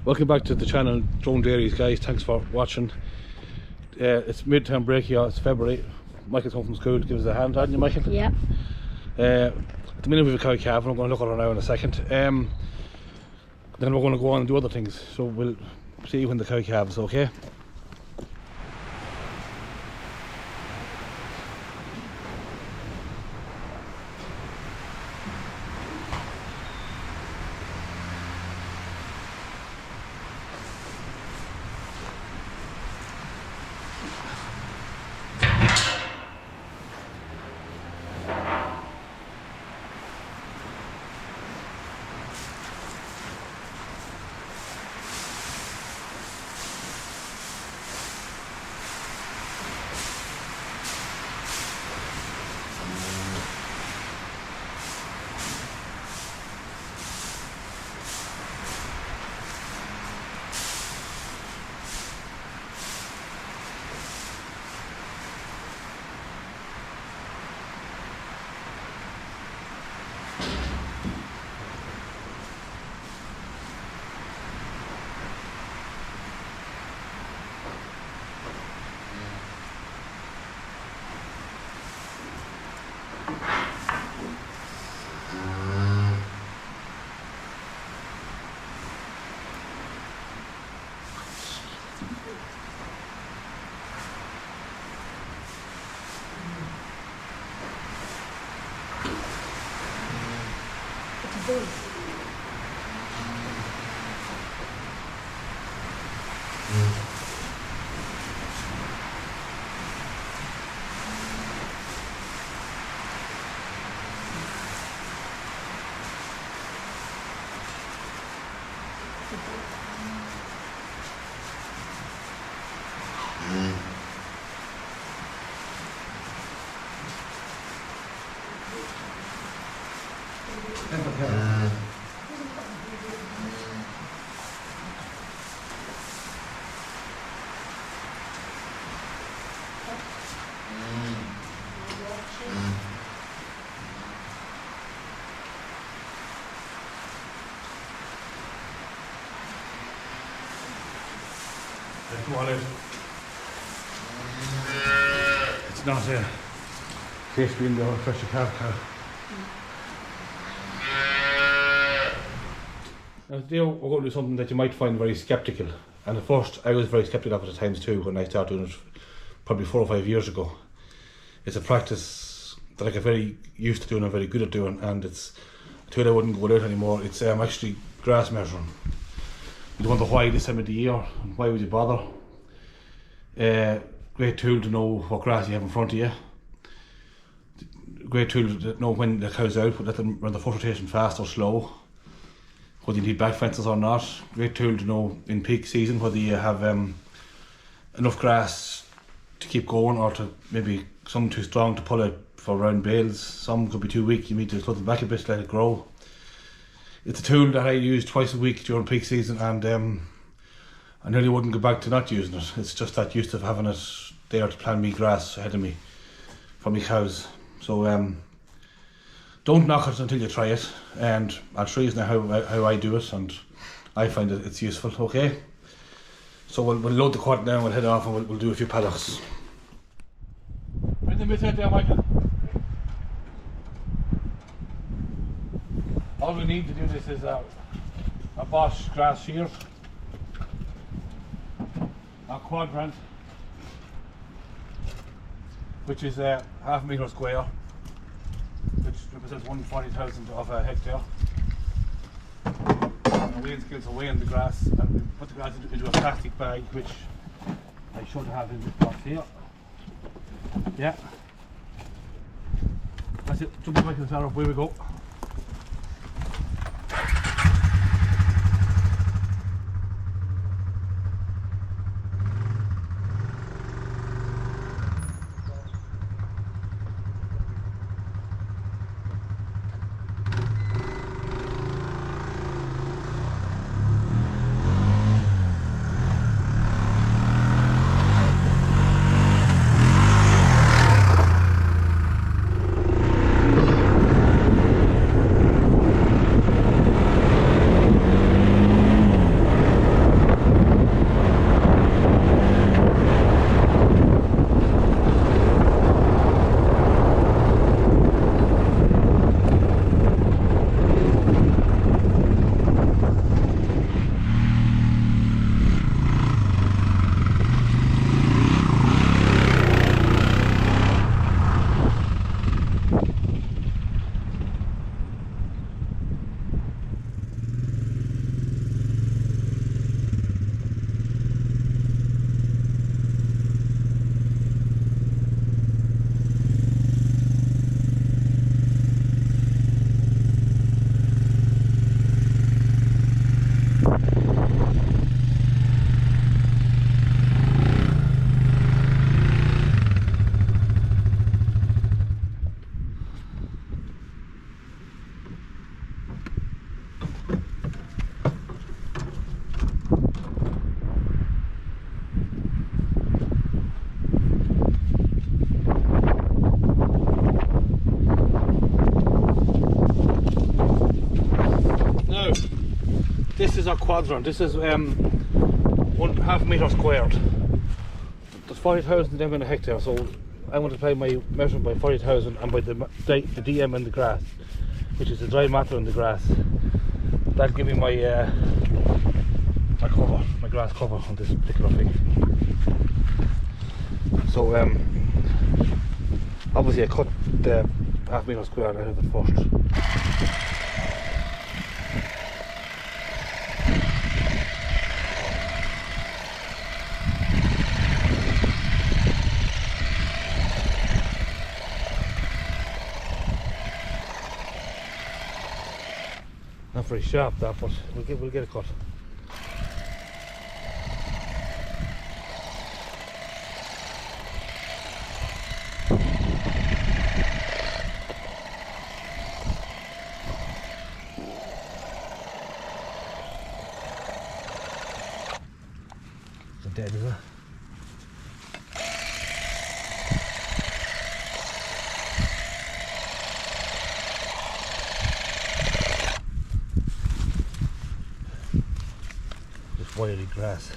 Welcome back to the channel, Drone Dairies, guys. Thanks for watching. It's midterm break here. It's February. Michael's home from school. Give us a hand, aren't you, Michael? Yeah. At the minute we have a cow calf, and I'm going to look at her now in a second. Then we're going to go on and do other things. So we'll see you when the cow calves, okay? Come on out. It's not a case being the fresh calf cow. Now today we're going to do something that you might find very sceptical. And at first I was very sceptical of it at times too when I started doing it probably 4 or 5 years ago. It's a practice that I get very used to doing and very good at doing, and it's a tool I wouldn't go out anymore. It's actually grass measuring. You wonder why this time of the year and why would you bother? Great tool to know what grass you have in front of you. Great tool to know when the cow's out, let them run the foot rotation fast or slow. Whether you need back fences or not. Great tool to know in peak season whether you have enough grass to keep going, or to maybe some too strong to pull out for round bales. Some could be too weak, you need to cut them back a bit to let it grow. It's a tool that I use twice a week during peak season, and I nearly wouldn't go back to not using it. It's just that used to having it there to plant me grass ahead of me for me cows. So don't knock it until you try it, and I'll show you now how I do it, and I find it's useful, okay? So we'll load the quad now and we'll head off and we'll do a few paddocks. Bring the mitt out there, Michael. All we need to do this is a Bosch grass shear, a quadrant, which is half a metre square, which represents 1/40,000 of a hectare. And weighing scales are weighing the grass, and we put the grass into a plastic bag, which I should have in this box here. Yeah. That's it. Jump back in the car, away we go. This is a quadrant. This is 1.5 metre squared. There's 40,000 of them in a hectare, so I multiply my measurement by 40,000 and by the DM in the grass, which is the dry matter in the grass. That'll give me my cover, my grass cover on this particular thing. So obviously I cut the 1/2 metre squared out of it first. Not very sharp that, but we'll get a cut. Is it dead, is it? Wiry grass.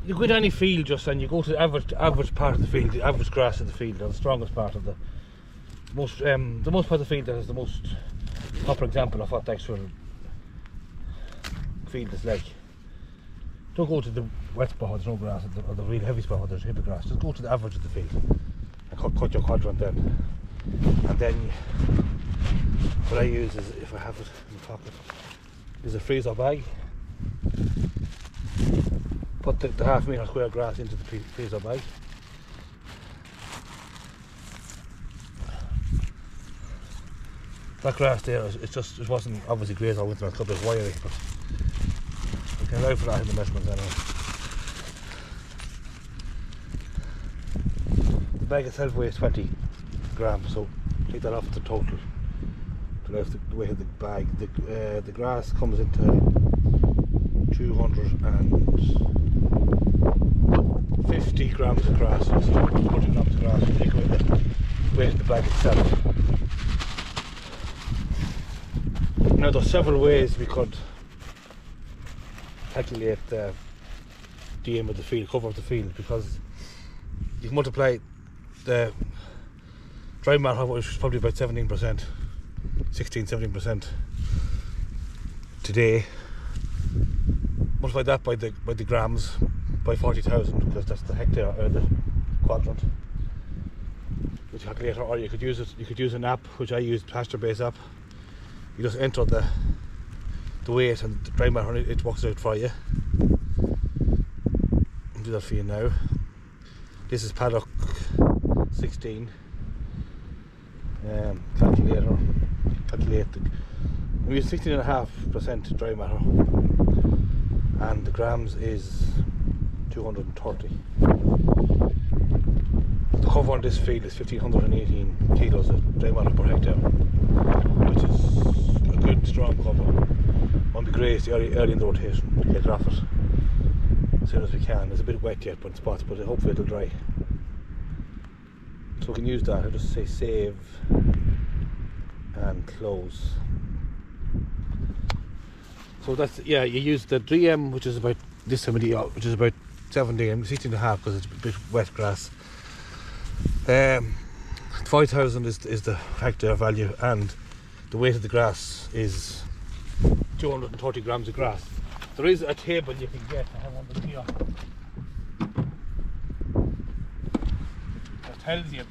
You go to any field just and you go to the average part of the field, the average grass of the field, or the strongest part of the most part of the field that is the most proper example of what the actual field is like. Don't go to the wet spot where there's no grass, or the real heavy spot where there's a heap of grass. Just go to the average of the field and cut your quadrant then. And then what I use is, if I have it in the pocket, is a freezer bag. Put the 1/2 metre square grass into the freezer bag. That grass there, it wasn't obviously graze all winter, it's a bit wiry, but we can allow for that in the measurements anyway. The bag itself weighs 20 grams, so take that off the total to allow the weight of the bag. The grass comes into 250 grams of grass, so 100 grams of grass, you take away the weight of the bag itself. Now there's several ways we could calculate the DM of the field, cover of the field, because you can multiply the dry matter, which is probably about 17%, 16-17% today. Multiply that by the grams by 40,000, because that's the hectare or the quadrant. With a calculator, or you could use an app, which I use, pasture-based app. You just enter the weight and the dry matter, and it works out for you. I'll do that for you now. This is paddock 16. Calculator. Calculate we use 16.5% dry matter, and the grams is 230. The cover on this field is 1,518 kilos of dry matter per hectare, which is a good strong cover. Won't be grazed early in the rotation. We'll get off it as soon as we can. It's a bit wet yet, but in spots, but hopefully it'll dry. So we can use that. I'll just say save and close. So that's, yeah, you use the DM, which is about this time of the year, which is about 17, 16.5, because it's a bit wet grass. 5,000 is the hectare value, and the weight of the grass is 230 grams of grass. There is a table you can get. I have one here. That tells you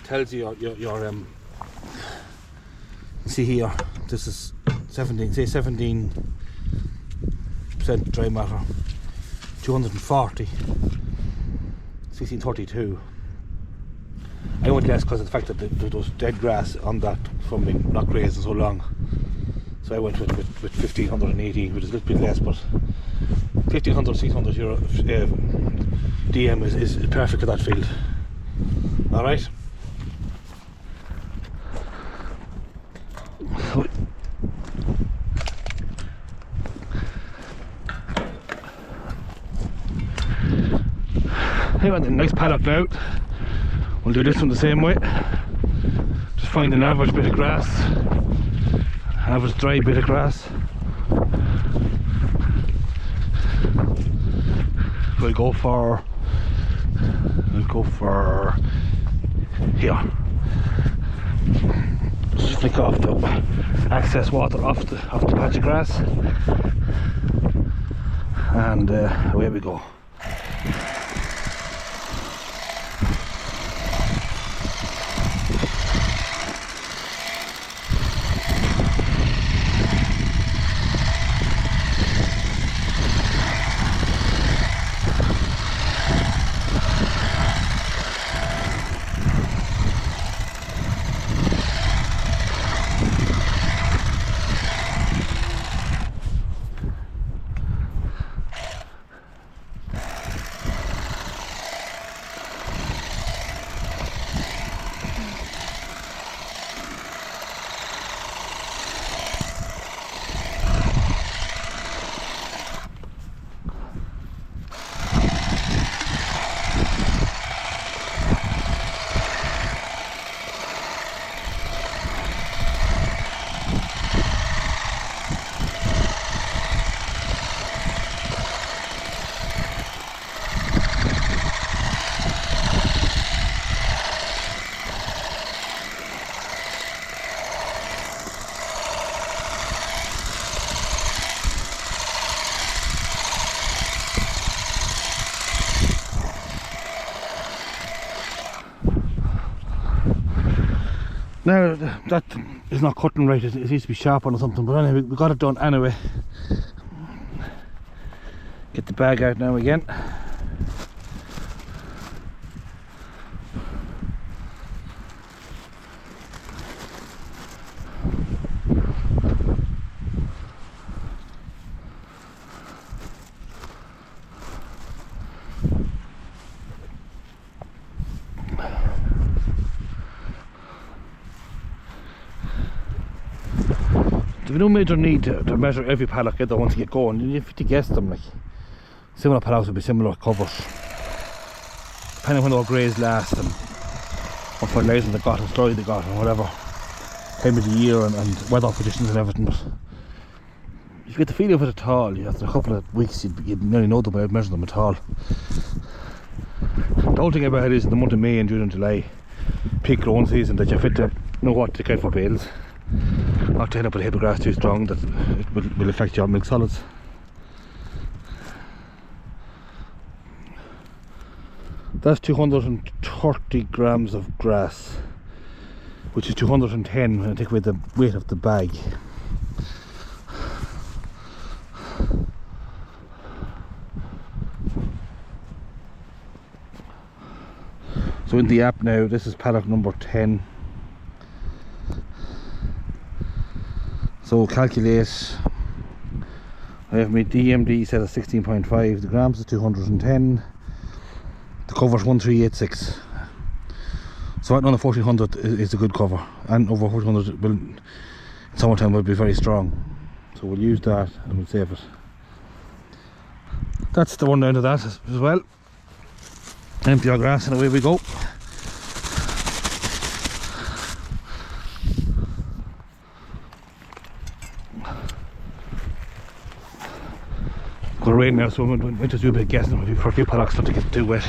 tells you your see here, this is 17% dry matter, 240, 1632. I went less because of the fact that there was dead grass on that from being not grazed so long. So I went with 1580, which is a little bit less, but 1500, 600 euro DM is perfect for that field. Alright. Here on the nice paddock now. We'll do this one the same way. Just find an average bit of grass, an average dry bit of grass. We'll go for here. Just flick off the excess water off the patch of grass, and away we go. Now that is not cutting right, it needs to be sharpened or something, but anyway, we got it done anyway. Get the bag out now again. There's no major need to measure every paddock either once you get going. You have to guess them, like similar paddocks will be similar covers, depending on when they're grazed last and what fertiliser they got and story they got and whatever time of the year and weather conditions and everything. But if you get the feel of it at all, after a couple of weeks you'd nearly know them without measuring them at all. The whole thing about it is in the month of May and June and July, peak growing season, that you're fit to know what to get for bales. Not to end up with a heap of grass too strong that it will affect your milk solids. That's 230 grams of grass, which is 210 when I take away the weight of the bag. So in the app now, this is paddock number 10. So calculate, I have my DMD set at 16.5, the grams is 210, the cover's 1386. So right under 1400 is a good cover, and over 1400 will, in summertime, will be very strong. So we'll use that and we'll save it. That's the one down to that as well. Empty our grass and away we go. It's rain now, so we just do a bit of guessing for a few paddocks not to get too wet.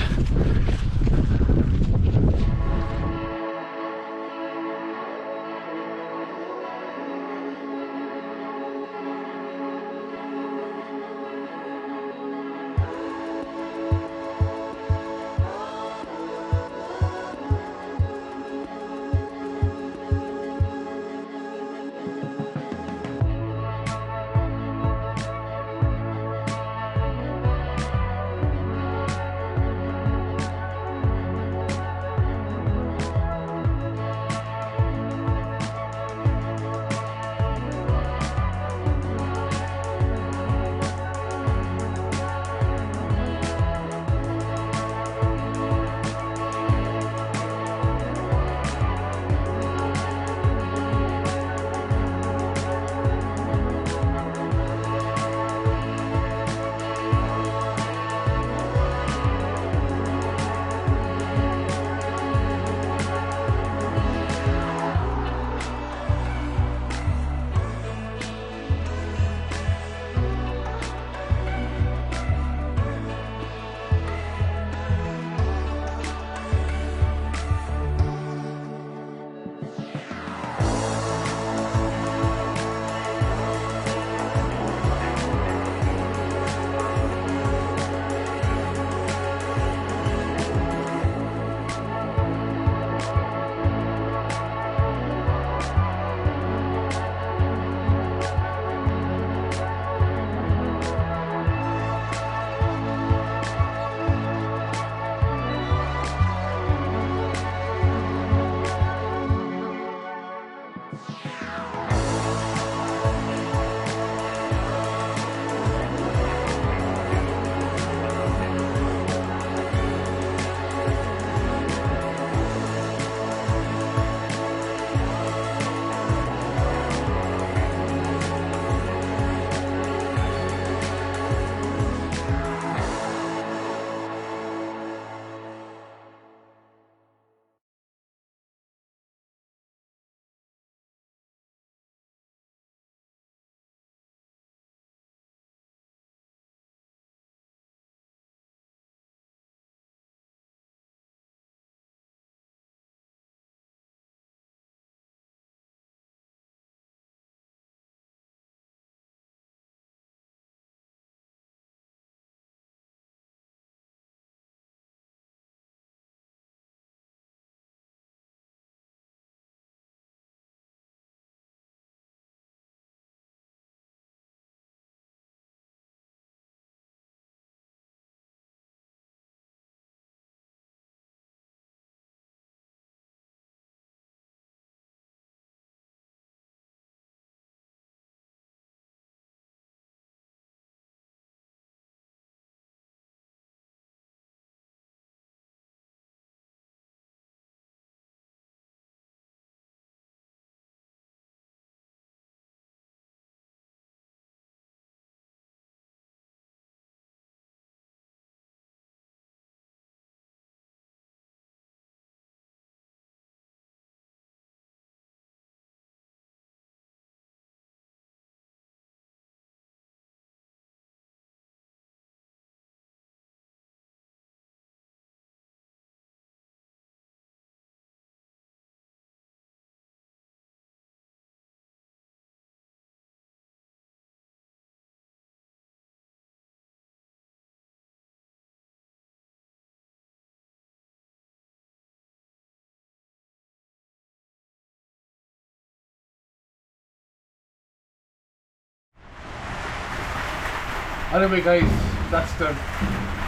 Anyway guys, that's the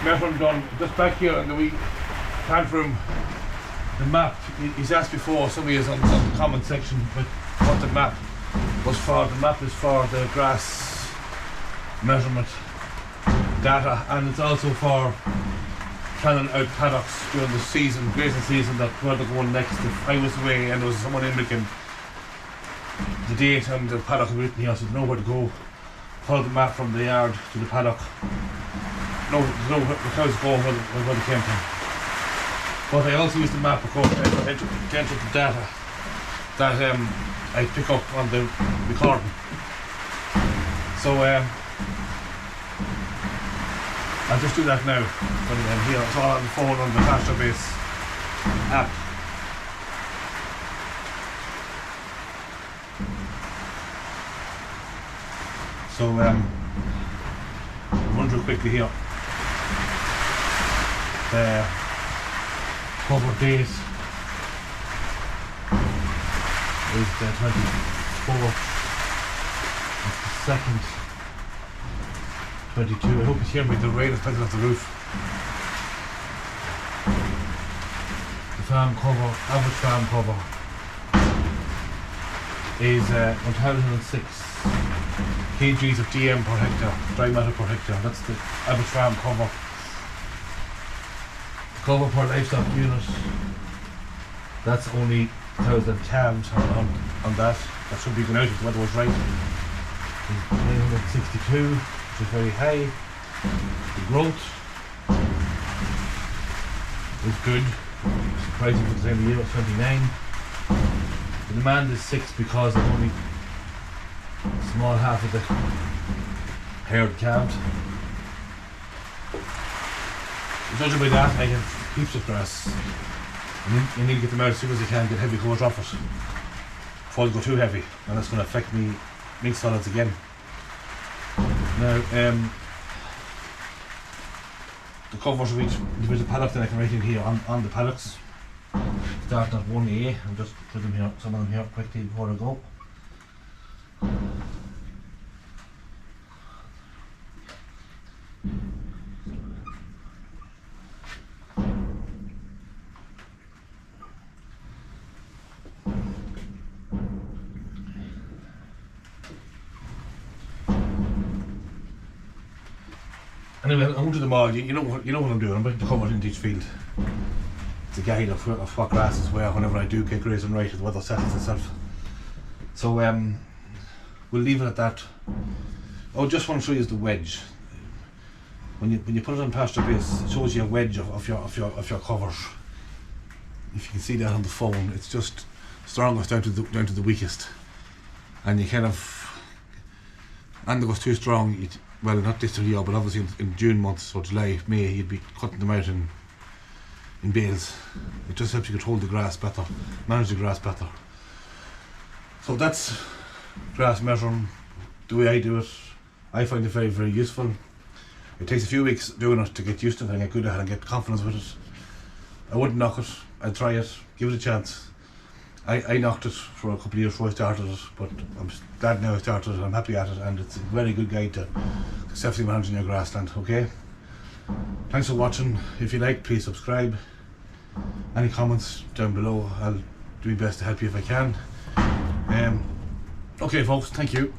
measuring done. Just back here in the wee plant room, the map, he's asked before, somebody is on the comment section what the map was for. The map is for the grass measurement data, and it's also for planning out paddocks during the season, grazing season, that where they're going next. If I was away and there was someone in making the date and the paddock had written here, so know where to go. Follow the map from the yard to the paddock. Know where the cows go, where they came from. But I also use the map, of course, to enter the data that I pick up on the recording. So I'll just do that now. Here, it's all on the phone on the pasture base app. So run through quickly here. The cover date is the 24th of the 2nd, 22. I hope you hear me, the rain is pelting off the roof. The farm cover, average farm cover is 1006 kgs of DM per hectare, dry matter per hectare. That's the average farm cover. The cover per livestock unit, that's only 1,000 calves on that. That should be going out if the weather was right. 962, which is very high. The growth is good, surprising for the time of year, it's 29. The demand is 6 because of only a small half of the herd calved. Judging by that, I have heaps of grass. You need to get them out as soon as you can, get heavy coats off it before they go too heavy, and that's going to affect me mixed solids again. Now, the covers of each individual paddock that I can write in here on the paddocks. Starting at 1A, I'll just put them here, some of them here quickly before I go. Anyway, I'm going to them all. You know what I'm doing. I'm going to cover it into each field. It's a guide of what grass is where whenever I do get grazing right, the weather settles itself. So we'll leave it at that. Oh, just want to show you the wedge. When you put it on pasture base, it shows you a wedge of your covers. If you can see that on the phone, it's just strongest down to the weakest, and you kind of, and it goes too strong. Well, not this time of year, but obviously in June months or July, May, you'd be cutting them out in bales. It just helps you control the grass better, manage the grass better. So that's grass measuring, the way I do it. I find it very, very useful. It takes a few weeks doing it to get used to it and get good at it and get confidence with it. I wouldn't knock it, I'd try it, give it a chance. I knocked it for a couple of years before I started it, but I'm glad now I started it, I'm happy at it, and it's a very good guide to successfully managing your grassland, okay? Thanks for watching. If you like, please subscribe. Any comments down below, I'll do my best to help you if I can. Okay folks, thank you.